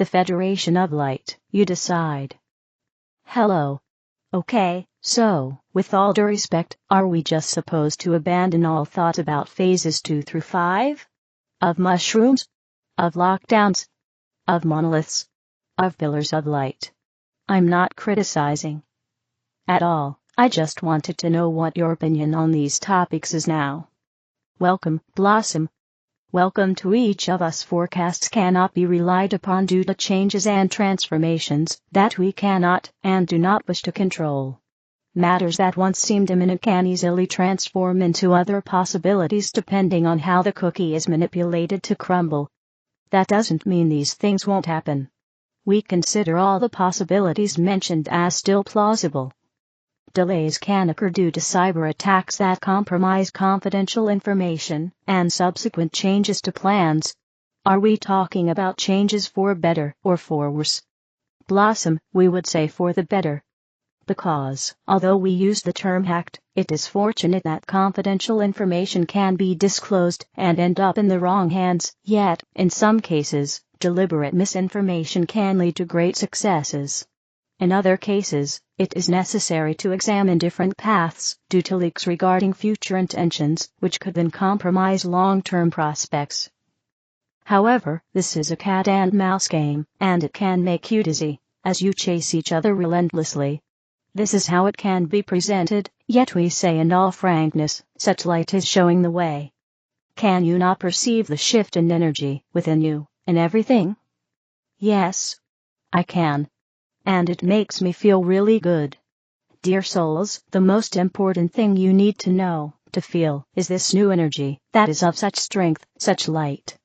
the Federation of Light, you decide. Hello. Okay, so, with all due respect, are we just supposed to abandon all thought about phases 2 through 5? Of mushrooms? Of lockdowns? Of monoliths? Of pillars of light? I'm not criticizing at all. I just wanted to know what your opinion on these topics is now. Welcome, Blossom. Welcome to each of us. Forecasts cannot be relied upon due to changes and transformations that we cannot and do not wish to control. Matters that once seemed imminent can easily transform into other possibilities depending on how the cookie is manipulated to crumble. That doesn't mean these things won't happen. We consider all the possibilities mentioned as still plausible. Delays can occur due to cyber attacks that compromise confidential information and subsequent changes to plans. Are we talking about changes for better or for worse? Blossom, we would say for the better. Because, although we use the term hacked, it is fortunate that confidential information can be disclosed and end up in the wrong hands, yet, in some cases, deliberate misinformation can lead to great successes. In other cases, it is necessary to examine different paths due to leaks regarding future intentions, which could then compromise long-term prospects. However, this is a cat and mouse game, and it can make you dizzy, as you chase each other relentlessly. This is how it can be presented, yet we say in all frankness, such light is showing the way. Can you not perceive the shift in energy within you, in everything? Yes, I can. And it makes me feel really good. Dear souls, the most important thing you need to know, to feel, is this new energy that is of such strength, such light.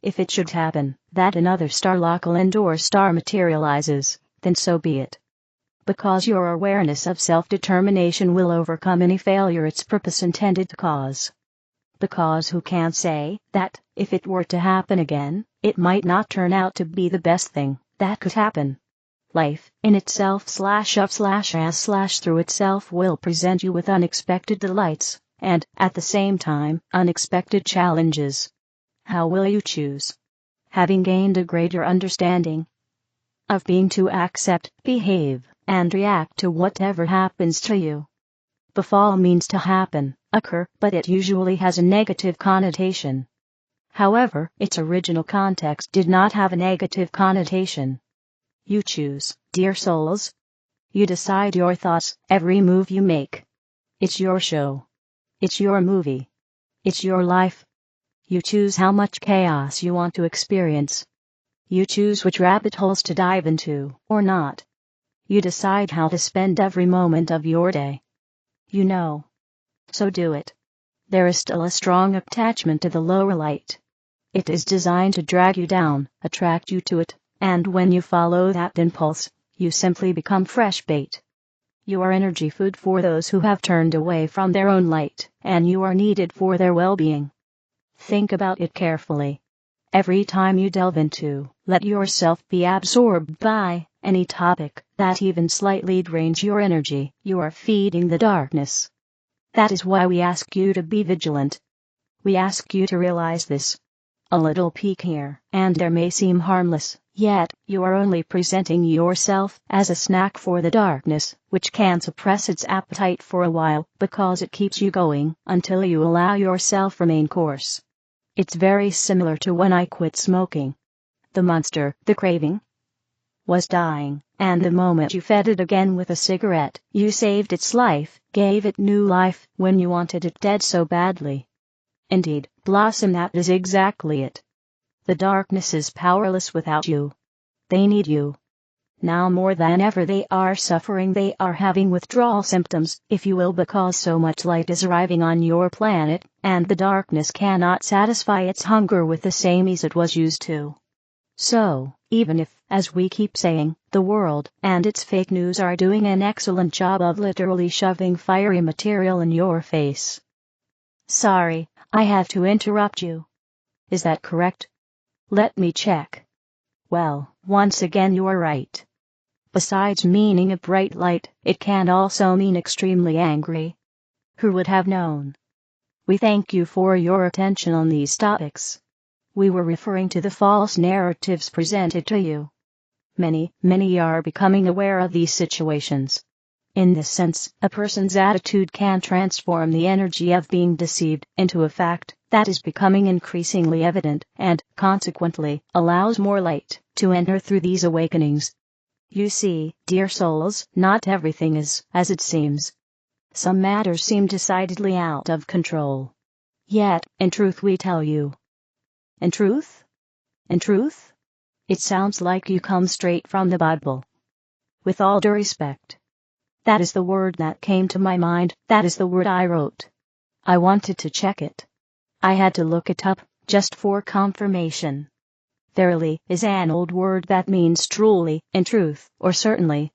If it should happen that another star Lachlan or star materializes, then so be it. Because your awareness of self-determination will overcome any failure its purpose intended to cause. Because who can say that, if it were to happen again, it might not turn out to be the best thing that could happen? Life, in itself /of/as/through itself will present you with unexpected delights, and, at the same time, unexpected challenges. How will you choose? Having gained a greater understanding of being to accept, behave, and react to whatever happens to you. Befall means to happen, occur, but it usually has a negative connotation. However, its original context did not have a negative connotation. You choose, dear souls. You decide your thoughts, every move you make. It's your show. It's your movie. It's your life. You choose how much chaos you want to experience. You choose which rabbit holes to dive into, or not. You decide how to spend every moment of your day. You know. So do it. There is still a strong attachment to the lower light. It is designed to drag you down, attract you to it. And when you follow that impulse, you simply become fresh bait. You are energy food for those who have turned away from their own light, and you are needed for their well-being. Think about it carefully. Every time you delve into, let yourself be absorbed by, any topic that even slightly drains your energy, you are feeding the darkness. That is why we ask you to be vigilant. We ask you to realize this. A little peek here and there may seem harmless, yet you are only presenting yourself as a snack for the darkness, which can suppress its appetite for a while because it keeps you going until you allow yourself remain course. It's very similar to when I quit smoking. The monster, the craving, was dying, and the moment you fed it again with a cigarette, you saved its life, gave it new life when you wanted it dead so badly. Indeed, Blossom, that is exactly it. The darkness is powerless without you. They need you. Now more than ever they are suffering, they are having withdrawal symptoms, if you will, because so much light is arriving on your planet, and the darkness cannot satisfy its hunger with the same ease it was used to. So, even if, as we keep saying, the world and its fake news are doing an excellent job of literally shoving fiery material in your face. Sorry, I have to interrupt you. Is that correct? Let me check. Well, once again you are right. Besides meaning a bright light, it can also mean extremely angry. Who would have known? We thank you for your attention on these topics. We were referring to the false narratives presented to you. Many are becoming aware of these situations. In this sense, a person's attitude can transform the energy of being deceived into a fact that is becoming increasingly evident and, consequently, allows more light to enter through these awakenings. You see, dear souls, not everything is as it seems. Some matters seem decidedly out of control. Yet, in truth we tell you. In truth? In truth? It sounds like you come straight from the Bible. With all due respect. That is the word that came to my mind, that is the word I wrote. I wanted to check it. I had to look it up, just for confirmation. Verily is an old word that means truly, in truth, or certainly.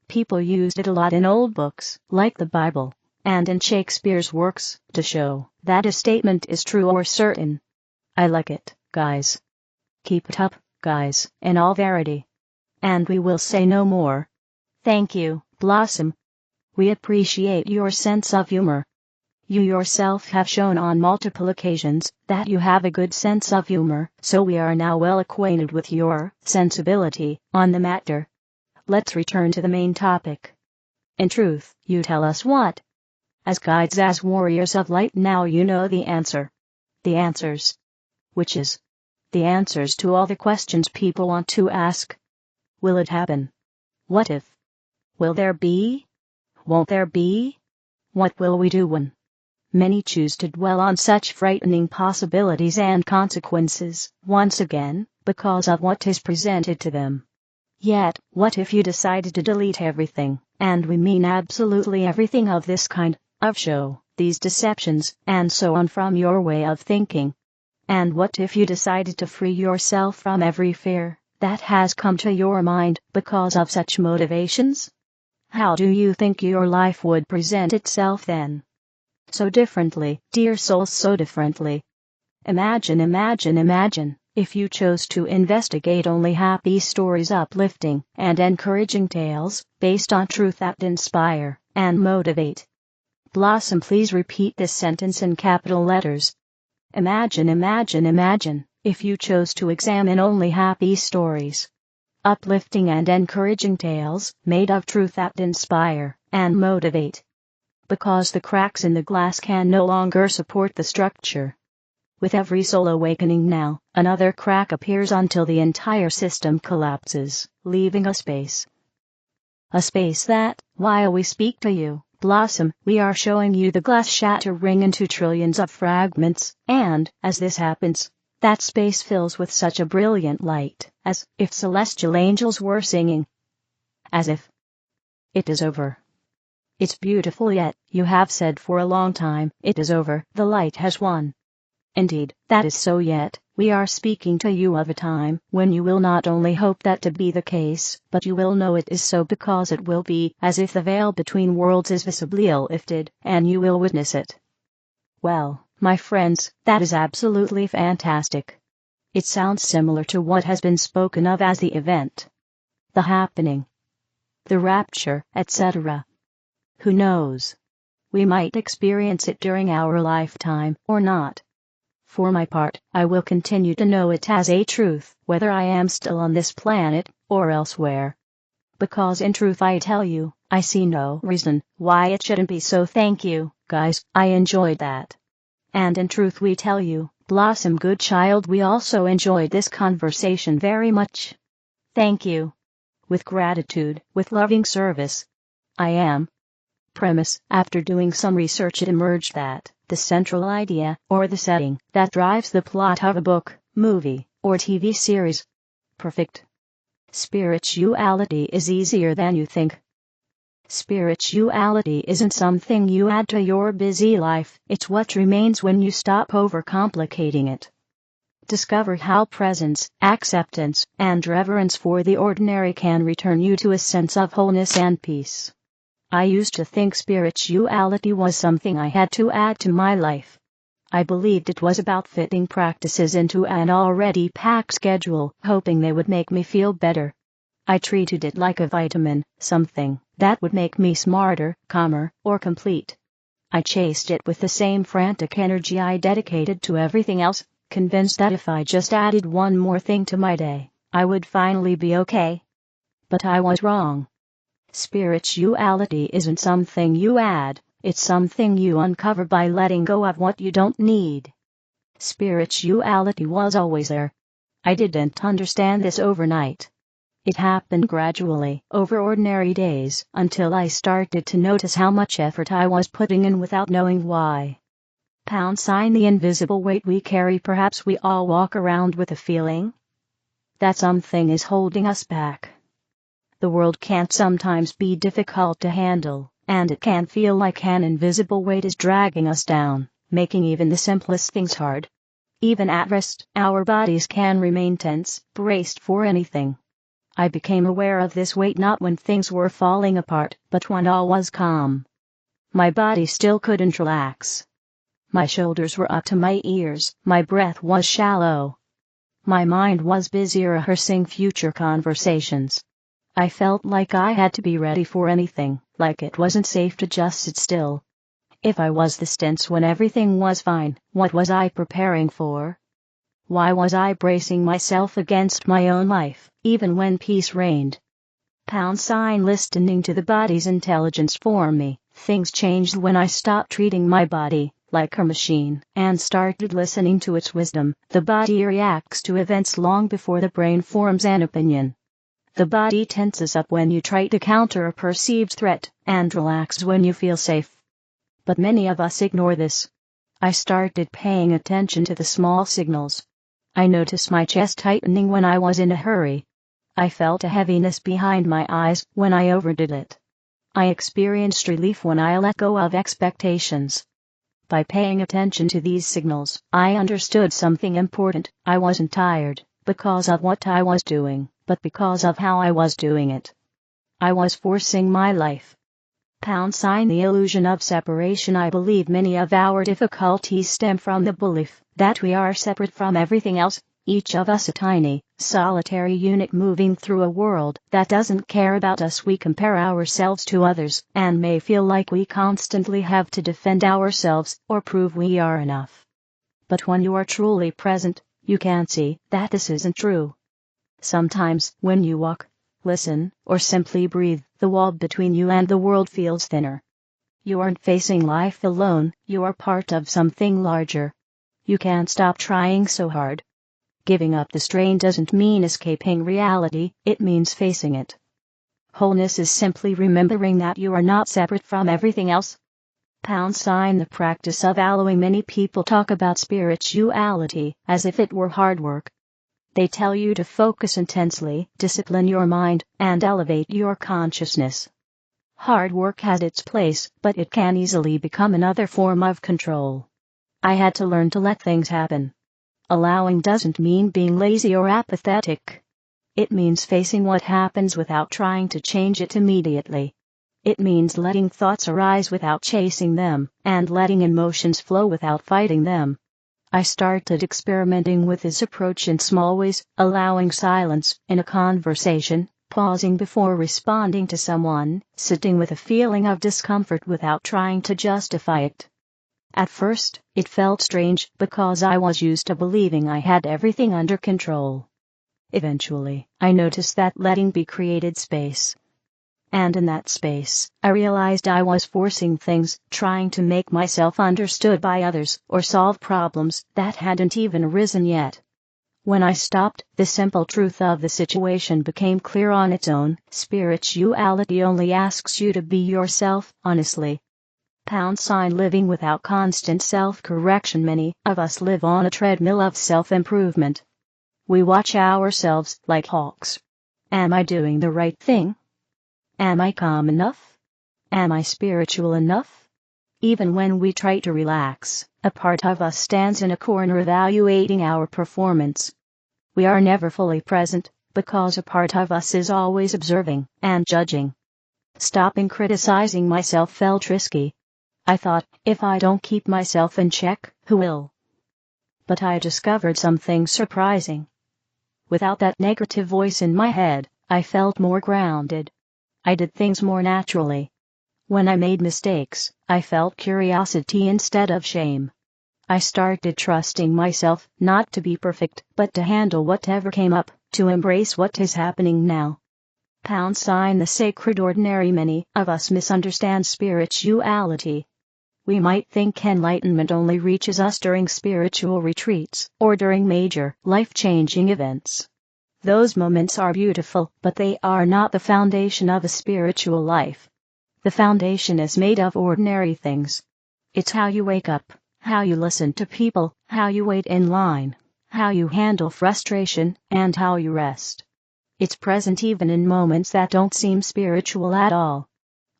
People used it a lot in old books, like the Bible, and in Shakespeare's works, to show that a statement is true or certain. I like it, guys. Keep it up, guys, in all verity. And we will say no more. Thank you, Blossom. We appreciate your sense of humor. You yourself have shown on multiple occasions that you have a good sense of humor, so we are now well acquainted with your sensibility on the matter. Let's return to the main topic. In truth, you tell us what? As guides, as warriors of light, now you know the answer. The answers. Which is? The answers to all the questions people want to ask. Will it happen? What if? Will there be? Won't there be? What will we do when? Many choose to dwell on such frightening possibilities and consequences, once again, because of what is presented to them. Yet, what if you decided to delete everything, and we mean absolutely everything of this kind of show, these deceptions, and so on from your way of thinking? And what if you decided to free yourself from every fear that has come to your mind because of such motivations? How do you think your life would present itself then? So differently, dear souls, so differently. Imagine, if you chose to investigate only happy stories, uplifting and encouraging tales, based on truth that inspire and motivate. Blossom, please repeat this sentence in capital letters. Imagine, if you chose to examine only happy stories, uplifting and encouraging tales, made of truth that inspire and motivate. Because the cracks in the glass can no longer support the structure. With every soul awakening now, another crack appears until the entire system collapses, leaving a space. A space that, while we speak to you, Blossom, we are showing you the glass shattering into trillions of fragments, and, as this happens, that space fills with such a brilliant light, as if celestial angels were singing. As if it is over. It's beautiful, yet you have said for a long time, it is over, the light has won. Indeed, that is so, yet we are speaking to you of a time when you will not only hope that to be the case, but you will know it is so, because it will be as if the veil between worlds is visibly lifted, and you will witness it. Well, my friends, that is absolutely fantastic. It sounds similar to what has been spoken of as the event, the happening, the rapture, etc. Who knows? We might experience it during our lifetime, or not. For my part, I will continue to know it as a truth, whether I am still on this planet, or elsewhere. Because in truth I tell you, I see no reason why it shouldn't be so. Thank you, guys, I enjoyed that. And in truth we tell you, Blossom Goodchild, we also enjoyed this conversation very much. Thank you. With gratitude, with loving service. I am. Premise. After doing some research, it emerged that the central idea, or the setting, that drives the plot of a book, movie, or TV series. Perfect. Spirituality is easier than you think. Spirituality isn't something you add to your busy life, it's what remains when you stop overcomplicating it. Discover how presence, acceptance, and reverence for the ordinary can return you to a sense of wholeness and peace. I used to think spirituality was something I had to add to my life. I believed it was about fitting practices into an already packed schedule, hoping they would make me feel better. I treated it like a vitamin, something that would make me smarter, calmer, or complete. I chased it with the same frantic energy I dedicated to everything else. convinced that if I just added one more thing to my day, I would finally be okay. But I was wrong. Spirituality isn't something you add, it's something you uncover by letting go of what you don't need. Spirituality was always there. I didn't understand this overnight. It happened gradually, over ordinary days, until I started to notice how much effort I was putting in without knowing why. The invisible weight we carry. Perhaps we all walk around with a feeling that something is holding us back. The world can sometimes be difficult to handle, and it can feel like an invisible weight is dragging us down, making even the simplest things hard. Even at rest, our bodies can remain tense, braced for anything. I became aware of this weight not when things were falling apart, but when all was calm. My body still couldn't relax. My shoulders were up to my ears, my breath was shallow. My mind was busy rehearsing future conversations. I felt like I had to be ready for anything, like it wasn't safe to just sit still. If I was this tense when everything was fine, what was I preparing for? Why was I bracing myself against my own life, even when peace reigned? Listening to the body's intelligence for me. Things changed when I stopped treating my body like a machine and started listening to its wisdom. The body reacts to events long before the brain forms an opinion. The body tenses up when you try to counter a perceived threat and relaxes when you feel safe. But many of us ignore this. I started paying attention to the small signals. I noticed my chest tightening when I was in a hurry. I felt a heaviness behind my eyes when I overdid it. I experienced relief when I let go of expectations. By paying attention to these signals, I understood something important. I wasn't tired because of what I was doing, but because of how I was doing it. I was forcing my life. The illusion of separation. I believe many of our difficulties stem from the belief that we are separate from everything else, each of us a tiny, solitary unit moving through a world that doesn't care about us. We compare ourselves to others and may feel like we constantly have to defend ourselves or prove we are enough. But when you are truly present, you can see that this isn't true. Sometimes, when you walk, listen, or simply breathe, the wall between you and the world feels thinner. You aren't facing life alone, you are part of something larger. You can't stop trying so hard. Giving up the strain doesn't mean escaping reality, it means facing it. Wholeness is simply remembering that you are not separate from everything else. The practice of allowing. Many people talk about spirituality as if it were hard work. They tell you to focus intensely, discipline your mind, and elevate your consciousness. Hard work has its place, but it can easily become another form of control. I had to learn to let things happen. Allowing doesn't mean being lazy or apathetic. It means facing what happens without trying to change it immediately. It means letting thoughts arise without chasing them, and letting emotions flow without fighting them. I started experimenting with this approach in small ways, allowing silence in a conversation, pausing before responding to someone, sitting with a feeling of discomfort without trying to justify it. At first, it felt strange because I was used to believing I had everything under control. Eventually, I noticed that letting be created space. And in that space, I realized I was forcing things, trying to make myself understood by others, or solve problems that hadn't even arisen yet. When I stopped, the simple truth of the situation became clear on its own. Spirituality only asks you to be yourself, honestly. Living without constant self-correction. Many of us live on a treadmill of self-improvement. We watch ourselves like hawks. Am I doing the right thing? Am I calm enough? Am I spiritual enough? Even when we try to relax, a part of us stands in a corner evaluating our performance. We are never fully present, because a part of us is always observing and judging. Stopping criticizing myself felt risky. I thought, if I don't keep myself in check, who will? But I discovered something surprising. Without that negative voice in my head, I felt more grounded. I did things more naturally. When I made mistakes, I felt curiosity instead of shame. I started trusting myself, not to be perfect, but to handle whatever came up, to embrace what is happening now. # the sacred ordinary. Many of us misunderstand spirituality. We might think enlightenment only reaches us during spiritual retreats, or during major, life-changing events. Those moments are beautiful, but they are not the foundation of a spiritual life. The foundation is made of ordinary things. It's how you wake up, how you listen to people, how you wait in line, how you handle frustration, and how you rest. It's present even in moments that don't seem spiritual at all.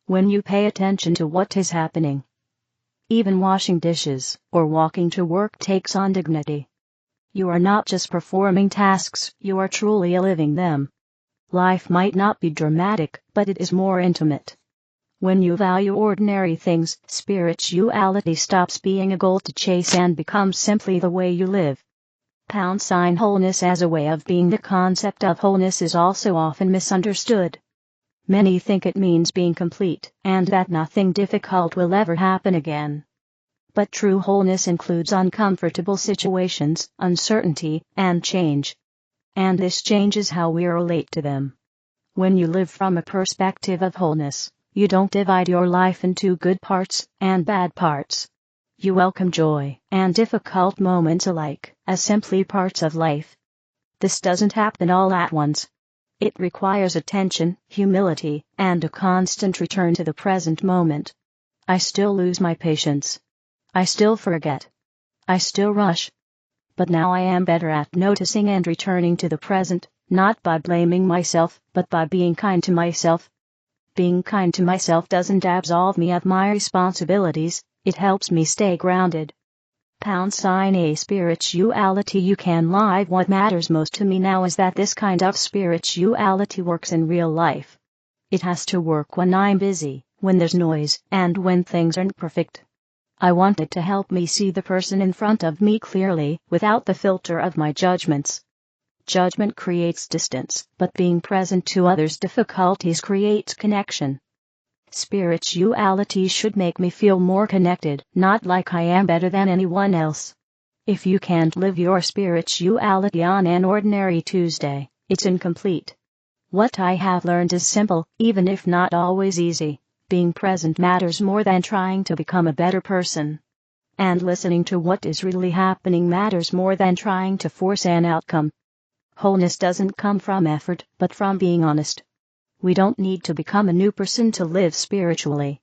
When you pay attention to what is happening, even washing dishes or walking to work takes on dignity. You are not just performing tasks, you are truly living them. Life might not be dramatic, but it is more intimate. When you value ordinary things, spirituality stops being a goal to chase and becomes simply the way you live. # wholeness as a way of being. The concept of wholeness is also often misunderstood. Many think it means being complete, and that nothing difficult will ever happen again. But true wholeness includes uncomfortable situations, uncertainty, and change. And this changes how we relate to them. When you live from a perspective of wholeness, you don't divide your life into good parts and bad parts. You welcome joy and difficult moments alike as simply parts of life. This doesn't happen all at once. It requires attention, humility, and a constant return to the present moment. I still lose my patience. I still forget. I still rush. But now I am better at noticing and returning to the present, not by blaming myself, but by being kind to myself. Being kind to myself doesn't absolve me of my responsibilities, it helps me stay grounded. # spirituality you can live. What matters most to me now is that this kind of spirituality works in real life. It has to work when I'm busy, when there's noise, and when things aren't perfect. I want it to help me see the person in front of me clearly, without the filter of my judgments. Judgment creates distance, but being present to others' difficulties creates connection. Spirituality should make me feel more connected, not like I am better than anyone else. If you can't live your spirituality on an ordinary Tuesday, it's incomplete. What I have learned is simple, even if not always easy. Being present matters more than trying to become a better person. And listening to what is really happening matters more than trying to force an outcome. Wholeness doesn't come from effort, but from being honest. We don't need to become a new person to live spiritually.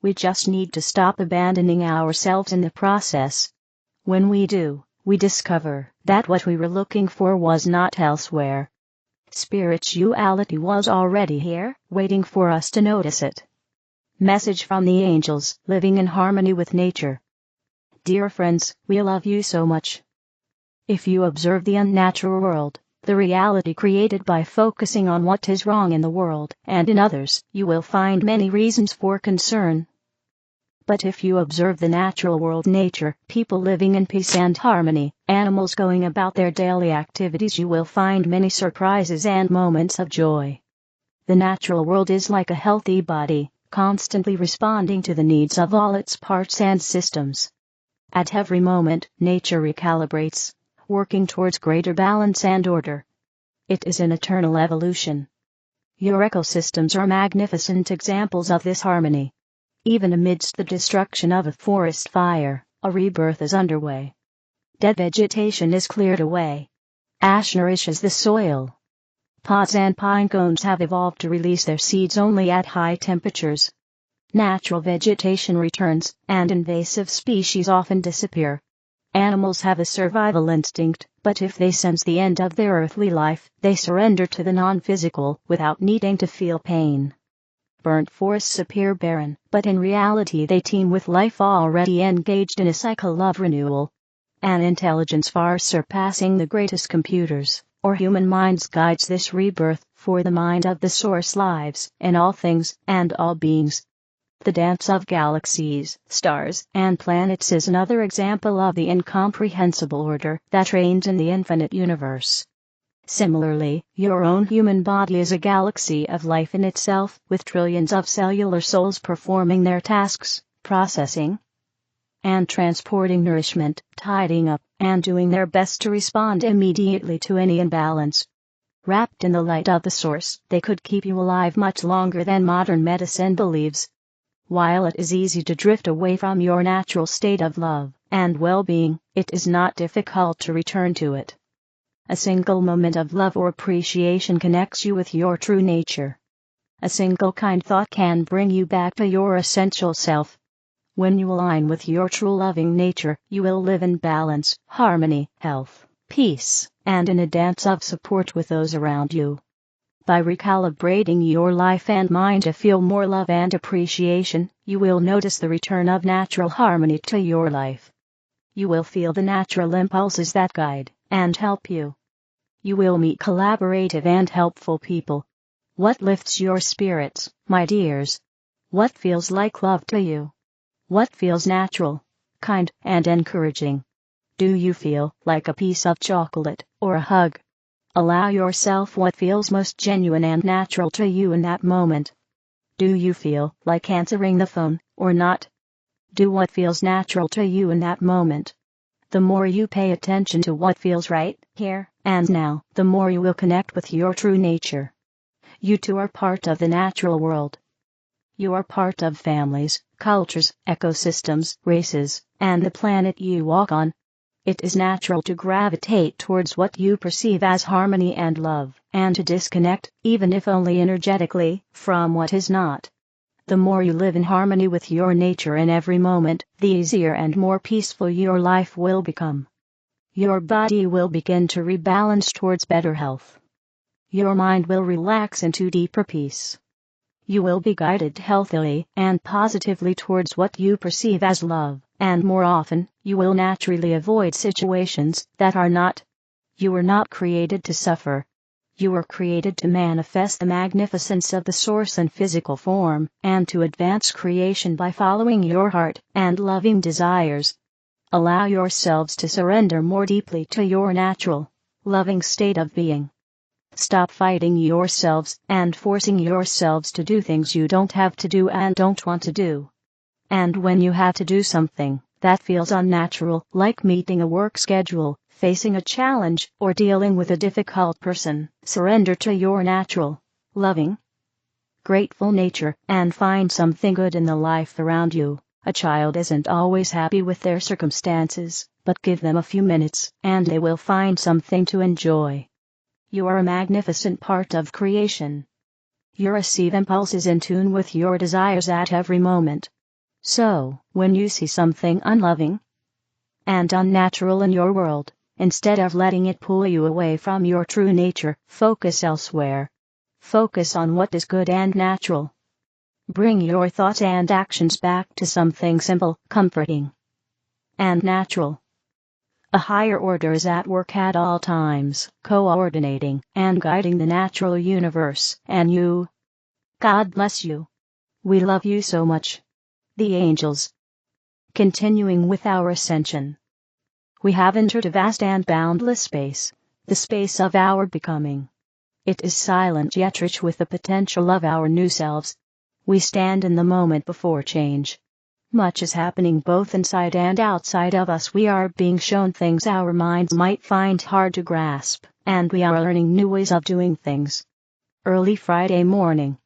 We just need to stop abandoning ourselves in the process. When we do, we discover that what we were looking for was not elsewhere. Spirituality was already here, waiting for us to notice it. Message from the angels, living in harmony with nature. Dear friends, we love you so much. If you observe the unnatural world, the reality created by focusing on what is wrong in the world and in others, you will find many reasons for concern. But if you observe the natural world, nature, people living in peace and harmony, animals going about their daily activities, you will find many surprises and moments of joy. The natural world is like a healthy body, constantly responding to the needs of all its parts and systems. At every moment, nature recalibrates, working towards greater balance and order. It is an eternal evolution. Your ecosystems are magnificent examples of this harmony. Even amidst the destruction of a forest fire, a rebirth is underway. Dead vegetation is cleared away. Ash nourishes the soil. Pods and pine cones have evolved to release their seeds only at high temperatures. Natural vegetation returns, and invasive species often disappear. Animals have a survival instinct, but if they sense the end of their earthly life, they surrender to the non-physical without needing to feel pain. Burnt forests appear barren, but in reality they teem with life already engaged in a cycle of renewal. An intelligence far surpassing the greatest computers or human minds guides this rebirth, for the mind of the source lives in all things and all beings. The dance of galaxies, stars, and planets is another example of the incomprehensible order that reigns in the infinite universe. Similarly, your own human body is a galaxy of life in itself, with trillions of cellular souls performing their tasks, processing and transporting nourishment, tidying up, and doing their best to respond immediately to any imbalance. Wrapped in the light of the source, they could keep you alive much longer than modern medicine believes. While it is easy to drift away from your natural state of love and well-being, it is not difficult to return to it. A single moment of love or appreciation connects you with your true nature. A single kind thought can bring you back to your essential self. When you align with your true loving nature, you will live in balance, harmony, health, peace, and in a dance of support with those around you. By recalibrating your life and mind to feel more love and appreciation, you will notice the return of natural harmony to your life. You will feel the natural impulses that guide and help you. You will meet collaborative and helpful people. What lifts your spirits, my dears? What feels like love to you? What feels natural, kind, and encouraging? Do you feel like a piece of chocolate or a hug? Allow yourself what feels most genuine and natural to you in that moment. Do you feel like answering the phone or not? Do what feels natural to you in that moment. The more you pay attention to what feels right here and now, the more you will connect with your true nature. You too are part of the natural world. You are part of families, cultures, ecosystems, races, and the planet you walk on. It is natural to gravitate towards what you perceive as harmony and love, and to disconnect, even if only energetically, from what is not. The more you live in harmony with your nature in every moment, the easier and more peaceful your life will become. Your body will begin to rebalance towards better health. Your mind will relax into deeper peace. You will be guided healthily and positively towards what you perceive as love, and more often, you will naturally avoid situations that are not. You were not created to suffer. You were created to manifest the magnificence of the source in physical form, and to advance creation by following your heart and loving desires. Allow yourselves to surrender more deeply to your natural, loving state of being. Stop fighting yourselves and forcing yourselves to do things you don't have to do and don't want to do. And when you have to do something that feels unnatural, like meeting a work schedule, facing a challenge, or dealing with a difficult person, surrender to your natural, loving, grateful nature and find something good in the life around you. A child isn't always happy with their circumstances, but give them a few minutes and they will find something to enjoy. You are a magnificent part of creation. You receive impulses in tune with your desires at every moment. So, when you see something unloving and unnatural in your world, instead of letting it pull you away from your true nature, focus elsewhere. Focus on what is good and natural. Bring your thoughts and actions back to something simple, comforting, and natural. A higher order is at work at all times, coordinating and guiding the natural universe, and you. God bless you. We love you so much. The angels. Continuing with our ascension. We have entered a vast and boundless space, the space of our becoming. It is silent yet rich with the potential of our new selves. We stand in the moment before change. Much is happening both inside and outside of us. We are being shown things our minds might find hard to grasp, and we are learning new ways of doing things. Early Friday morning,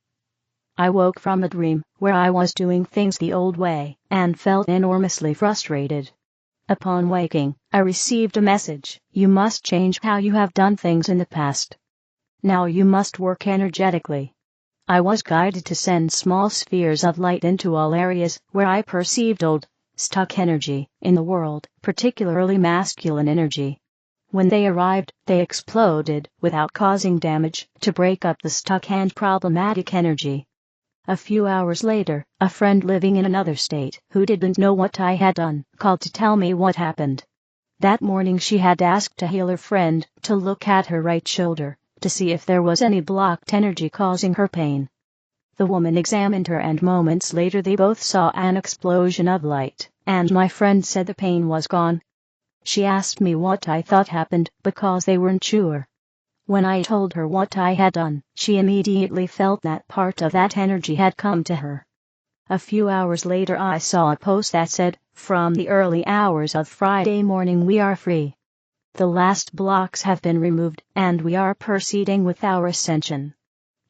I woke from a dream where I was doing things the old way, and felt enormously frustrated. Upon waking, I received a message: you must change how you have done things in the past. Now you must work energetically. I was guided to send small spheres of light into all areas where I perceived old, stuck energy in the world, particularly masculine energy. When they arrived, they exploded without causing damage, to break up the stuck and problematic energy. A few hours later, a friend living in another state, who didn't know what I had done, called to tell me what happened. That morning she had asked a healer friend to look at her right shoulder, to see if there was any blocked energy causing her pain. The woman examined her and moments later they both saw an explosion of light, and my friend said the pain was gone. She asked me what I thought happened, because they weren't sure. When I told her what I had done, she immediately felt that part of that energy had come to her. A few hours later I saw a post that said, From the early hours of Friday morning we are free. The last blocks have been removed, and we are proceeding with our ascension.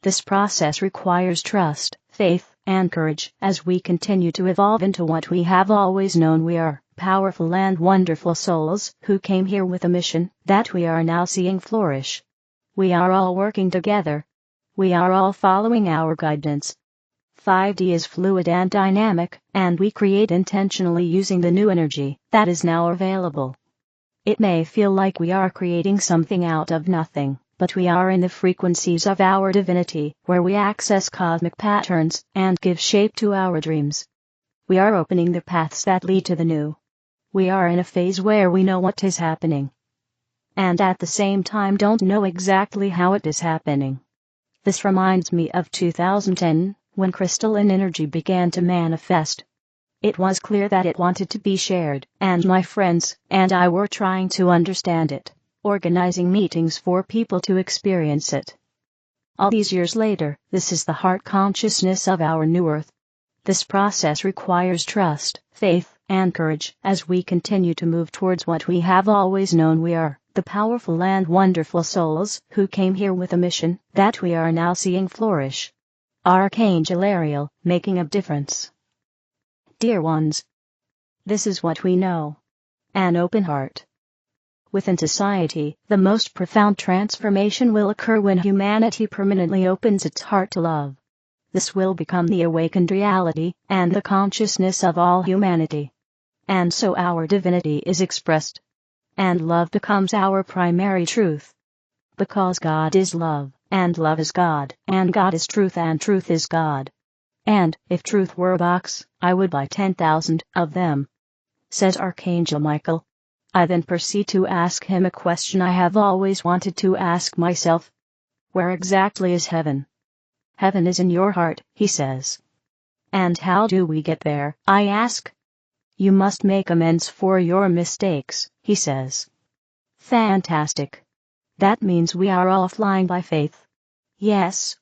This process requires trust, faith, and courage as we continue to evolve into what we have always known we are, powerful and wonderful souls who came here with a mission that we are now seeing flourish. We are all working together. We are all following our guidance. 5D is fluid and dynamic, and we create intentionally using the new energy that is now available. It may feel like we are creating something out of nothing, but we are in the frequencies of our divinity, where we access cosmic patterns and give shape to our dreams. We are opening the paths that lead to the new. We are in a phase where we know what is happening, and at the same time don't know exactly how it is happening. This reminds me of 2010, when crystalline energy began to manifest. It was clear that it wanted to be shared, and my friends and I were trying to understand it, organizing meetings for people to experience it. All these years later, this is the heart consciousness of our new earth. This process requires trust, faith, and courage as we continue to move towards what we have always known we are, the powerful and wonderful souls who came here with a mission that we are now seeing flourish. Archangel Ariel, making a difference. Dear ones, this is what we know. An open heart. Within society, the most profound transformation will occur when humanity permanently opens its heart to love. This will become the awakened reality and the consciousness of all humanity. And so our divinity is expressed. And love becomes our primary truth. Because God is love, and love is God, and God is truth, and truth is God. And, if truth were a box, I would buy 10,000 of them, says Archangel Michael. I then proceed to ask him a question I have always wanted to ask myself. Where exactly is heaven? Heaven is in your heart, he says. And how do we get there, I ask? You must make amends for your mistakes, he says. Fantastic. That means we are all flying by faith. Yes.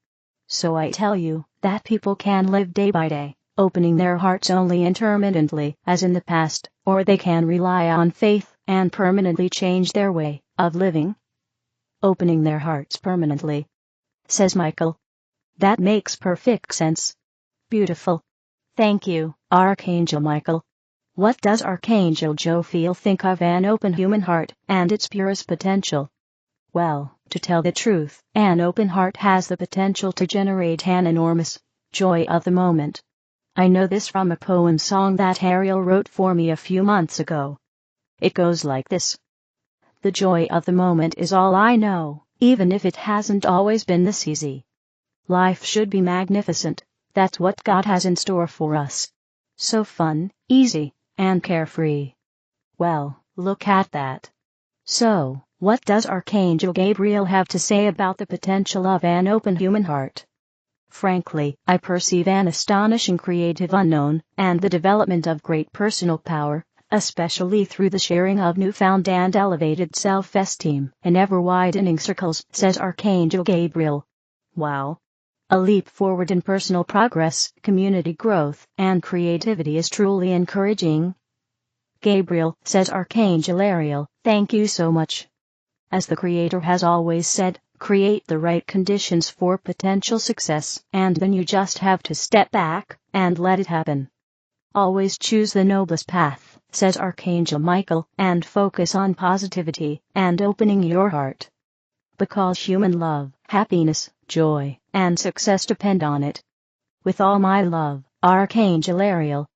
So I tell you that people can live day by day, opening their hearts only intermittently, as in the past, or they can rely on faith and permanently change their way of living. Opening their hearts permanently, says Michael. That makes perfect sense. Beautiful. Thank you, Archangel Michael. What does Archangel Jophiel think of an open human heart and its purest potential? Well, to tell the truth, an open heart has the potential to generate an enormous joy of the moment. I know this from a poem song that Ariel wrote for me a few months ago. It goes like this. The joy of the moment is all I know, even if it hasn't always been this easy. Life should be magnificent, that's what God has in store for us. So fun, easy, and carefree. Well, look at that. So, what does Archangel Gabriel have to say about the potential of an open human heart? Frankly, I perceive an astonishing creative unknown, and the development of great personal power, especially through the sharing of newfound and elevated self-esteem in ever-widening circles, says Archangel Gabriel. Wow. A leap forward in personal progress, community growth, and creativity is truly encouraging. Gabriel, says Archangel Ariel, thank you so much. As the Creator has always said, create the right conditions for potential success, and then you just have to step back and let it happen. Always choose the noblest path, says Archangel Michael, and focus on positivity and opening your heart. Because human love, happiness, joy, and success depend on it. With all my love, Archangel Ariel.